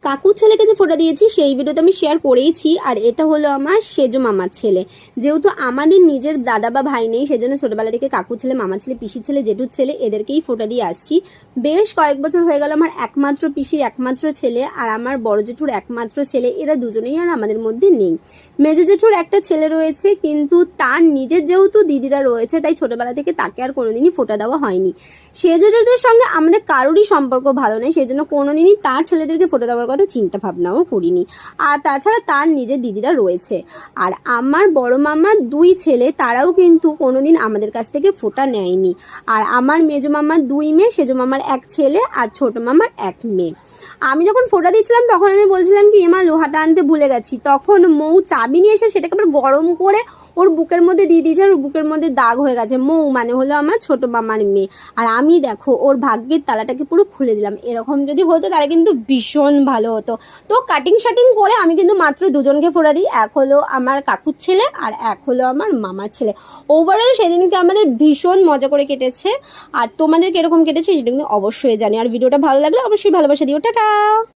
কাকু ছেলেকে যে ফোঁটা দিয়েছি সেই ভিডিওতে আমি শেয়ার করেইছি। আর এটা হলো আমার সেজো মামার ছেলে। যেহেতু আমাদের নিজের দাদা বা ভাই নেই, সেজন্য ছোটোবেলা থেকে কাকু ছেলে, মামা ছেলে, পিসির ছেলে, জেঠুর ছেলে এদেরকেই ফোঁটা দিয়ে আসছি। বেশ কয়েক বছর হয়ে গেল। আমার একমাত্র পিসির একমাত্র ছেলে আর আমার বড় জেঠুর একমাত্র ছেলে, এরা দুজনেই আর আমাদের মধ্যে নেই। মেজো জেঠুর একটা ছেলে রয়েছে, কিন্তু তার নিজের যেহেতু দিদিরা রয়েছে তাই ছোটোবেলা থেকে তাকে আর কোনোদিনই ফোঁটা দেওয়া হয়নি। সেজো জেঠুদের সঙ্গে আমাদের কারোরই সম্পর্ক ভালো নেই, সেই জন্য কোনোদিনই তার ছেলেদেরকে ফোঁটা দেওয়ার কথা চিন্তা ভাবনাও করিনি। আর তাছাড়া তার নিজের দিদিরা রয়েছে। আর আমার বড় মামার দুই ছেলে, তারাও কিন্তু কোনোদিন আমাদের কাছ থেকে ফোঁটা নেয়নি। আর আমার মেজো মামার দুই মেয়ে, সেজো মামার এক ছেলে আর ছোট মামার এক মেয়ে। আমি যখন ফোঁটা দিচ্ছিলাম তখন আমি বলছিলাম কি এমা লোহাটা আনতে ভুলে গেছি, তখন মৌ চাবি নিয়ে এসে সেটাকে আবার গরম করে ওর বুকের মধ্যে দিয়ে দিয়েছে, আর ওর বুকের মধ্যে দাগ হয়ে গেছে। মৌ মানে হলো আমার ছোট মামার মেয়ে। আর আমি দেখো ওর ভাগ্যের তালাটাকে পুরো খুলে দিলাম। এরকম যদি হতো তাহলে কিন্তু ভীষণ ভালো হতো। তো কাটিং শাটিং করে আমি কিন্তু মাত্র দুজনকে ফোঁটা দিই, এক হলো আমার কাকুর ছেলে আর এক হলো আমার মামার ছেলে। ওভারঅল সেদিনকে আমাদের ভীষণ মজা করে কেটেছে। আর তোমাদের কিরকম কেটেছে সেটা কিন্তু অবশ্যই জানি। আর ভিডিওটা ভালো লাগলে অবশ্যই ভালোবাসা দিও। টাটা।